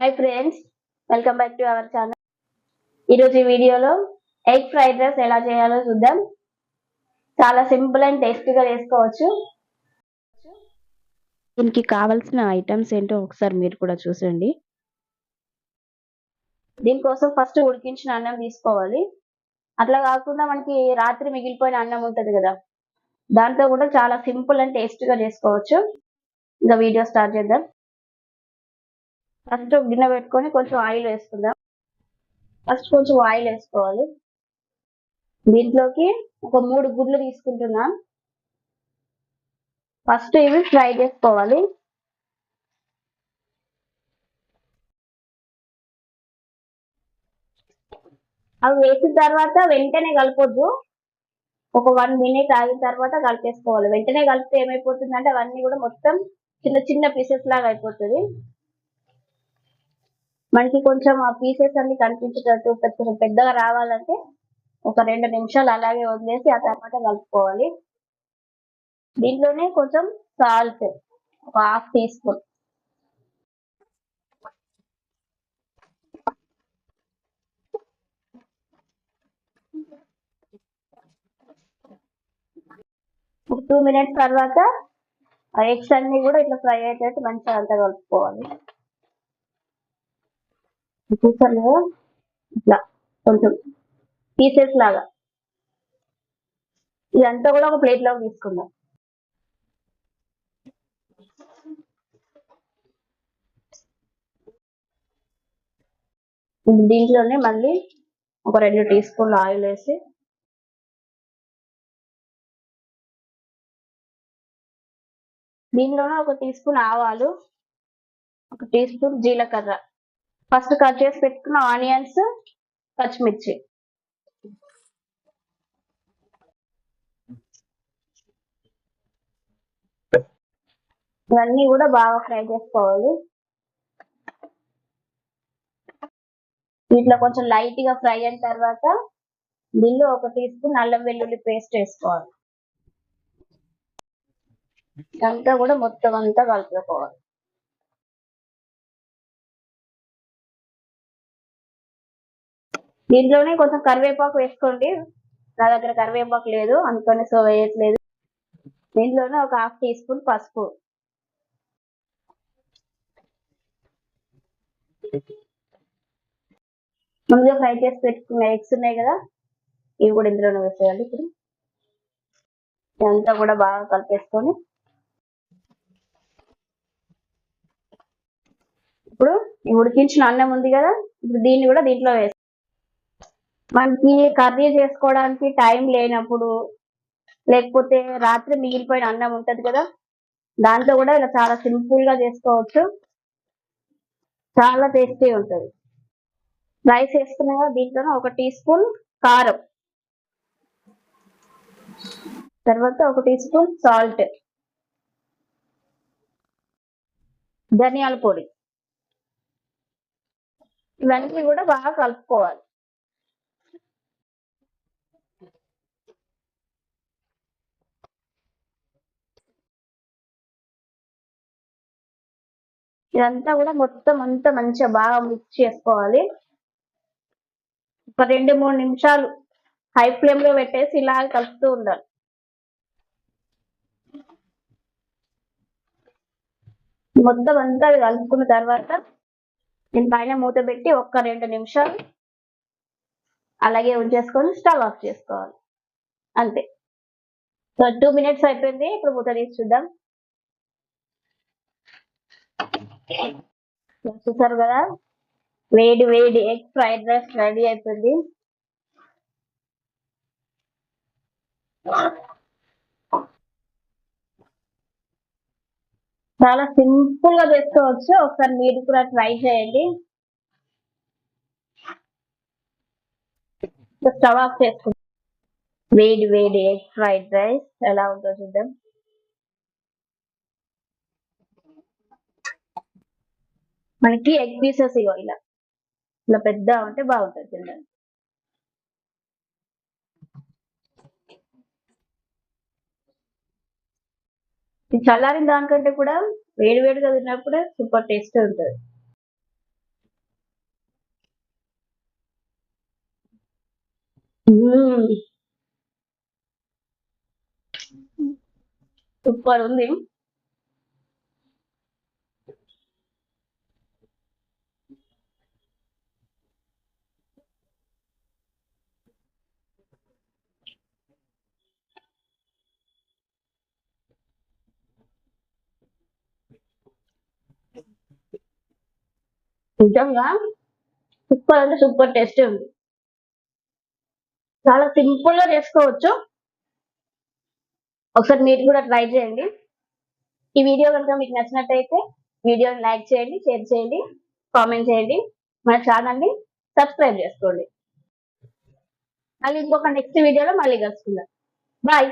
Hi friends, welcome back to our channel. ఈరోజు ఈ వీడియోలో ఎగ్ ఫ్రైడ్ రైస్ ఎలా చేయాలో చూద్దాం. చాలా సింపుల్ అండ్ టేస్టీగా చేసుకోవచ్చు. దీనికి కావాల్సిన ఐటమ్స్ ఏంటో ఒకసారి మీరు కూడా చూసండి. దీనికోసం ఫస్ట్ ఉడికించిన అన్నం తీసుకోవాలి. అట్లా కాకుండా మనకి రాత్రి మిగిలిపోయిన అన్నం ఉంటుంది కదా, దాంతో కూడా చాలా సింపుల్ అండ్ టేస్టీగా చేసుకోవచ్చు. ఇంకా వీడియో స్టార్ట్ చేద్దాం. ఫస్ట్ గిన్నె పెట్టుకొని కొంచెం ఆయిల్ వేసుకుందాం. ఫస్ట్ కొంచెం ఆయిల్ వేసుకోవాలి. దీంట్లోకి ఒక 3 గుడ్లు తీసుకుంటున్నా. ఫస్ట్ ఇవి ఫ్రై చేసుకోవాలి. అవి వేసిన తర్వాత వెంటనే కలపొద్దు. ఒక 1 మినిట్ ఆగిన తర్వాత కలిపేసుకోవాలి. వెంటనే కలిపితే ఏమైపోతుందంటే అవన్నీ కూడా మొత్తం చిన్న చిన్న పీసెస్ లాగా అయిపోతుంది. మనకి కొంచెం ఆ పీసెస్ అన్ని కనిపించేటట్టు కొంచెం పెద్దగా రావాలంటే ఒక 2 నిమిషాలు అలాగే వదిలేసి ఆ తర్వాత కలుపుకోవాలి. దీంట్లోనే కొంచెం సాల్ట్, ఒక 1/2 టీ స్పూన్, ఒక 2 మినిట్స్ తర్వాత ఆ ఎగ్స్ అన్ని కూడా ఇట్లా ఫ్రై అయ్యేటట్టు మంచిగా అంతా కలుపుకోవాలి. చూసారు కదా, ఇట్లా కొంచెం పీసెస్ లాగా. ఇదంతా కూడా ఒక ప్లేట్ లోకి తీసుకుందాం. దీంట్లోనే మళ్ళీ ఒక 2 టీ స్పూన్లు ఆయిల్ వేసి దీనిలోనే ఒక టీ స్పూన్ ఆవాలు, ఒక టీ స్పూన్ జీలకర్ర, ఫస్ట్ కట్ చేసి పెట్టుకున్న ఆనియన్స్, పచ్చిమిర్చి, ఇవన్నీ కూడా బాగా ఫ్రై చేసుకోవాలి. వీటిలో కొంచెం లైట్ గా ఫ్రై అయిన తర్వాత దీనిలో ఒక టీ స్పూన్ అల్లం వెల్లుల్లి పేస్ట్ వేసుకోవాలి. అంతా కూడా మొత్తం అంతా కలుపుకోవాలి. దీంట్లోనే కొంచెం కరివేపాకు వేసుకోండి. నా దగ్గర కరివేపాకు లేదు, అందుకని సో వేయట్లేదు. దీంట్లోనే ఒక 1/2 టీ స్పూన్ పసుపు, ముందుగా ఫ్రై చేసి పెట్టుకున్న ఎగ్స్ ఉన్నాయి కదా, ఇవి కూడా ఇందులోనే వేసేయాలి. ఇప్పుడు ఇదంతా కూడా బాగా కలిపేసుకొని ఇప్పుడు ఈ ఉడికించిన అన్నం ఉంది కదా, ఇప్పుడు దీన్ని కూడా దీంట్లో వేసి, మనకి కర్రీ చేసుకోవడానికి టైం లేనప్పుడు, లేకపోతే రాత్రి మిగిలిపోయిన అన్నం ఉంటది కదా, దాంట్లో కూడా ఇలా చాలా సింపుల్ గా చేసుకోవచ్చు. చాలా టేస్టీ ఉంటుంది. రైస్ వేసుకున్నా కదా, దీంట్లోనే ఒక టీ స్పూన్ కారం, తర్వాత ఒక టీ స్పూన్ సాల్ట్, ధనియాల పొడి, ఇవన్నీ కూడా బాగా కలుపుకోవాలి. ఇదంతా కూడా మొత్తం అంతా మంచిగా బాగా మిక్స్ చేసుకోవాలి. ఒక 2-3 నిమిషాలు హై ఫ్లేమ్ లో పెట్టేసి ఇలా కలుపుతూ ఉండాలి. మొత్తం అంతా కలుపుకున్న తర్వాత దీని పైన మూత పెట్టి ఒక్క 2 నిమిషాలు అలాగే ఉంచేసుకొని స్టవ్ ఆఫ్ చేసుకోవాలి. అంతే. సో 2 మినిట్స్ అయిపోయింది. ఇప్పుడు మూత తీసి చూద్దాం. చూసారు కదా, వేడి వేడి ఎగ్ ఫ్రైడ్ రైస్ రెడీ అయిపోయింది. చాలా సింపుల్ గా చేసుకోవచ్చు. ఒకసారి మీరు కూడా ట్రై చేయండి. స్టవ్ ఆఫ్ చేసుకుంటాం. వేడి వేడి ఎగ్ ఫ్రైడ్ రైస్ ఎలా ఉందో చూద్దాం. మనకి ఎగ్ పీసెస్ ఇలా ఇలా పెద్ద ఉంటే బాగుంటుంది తినడానికి. చల్లారిన దానికంటే కూడా వేడి వేడిగా తిన్నప్పుడే సూపర్ టేస్ట్ ఉంటుంది. సూపర్ ఉంది. నిజంగా సూపర్ అంటే సూపర్ టేస్టీ ఉంది. చాలా సింపుల్ గా చేసుకోవచ్చు. ఒకసారి మీరు కూడా ట్రై చేయండి. ఈ వీడియో కనుక మీకు నచ్చినట్టయితే వీడియోని లైక్ చేయండి, షేర్ చేయండి, కామెంట్ చేయండి, మన ఛానల్ ని సబ్స్క్రైబ్ చేసుకోండి. మళ్ళీ ఇంకొక నెక్స్ట్ వీడియోలో మళ్ళీ కలుసుకుందాం. బాయ్.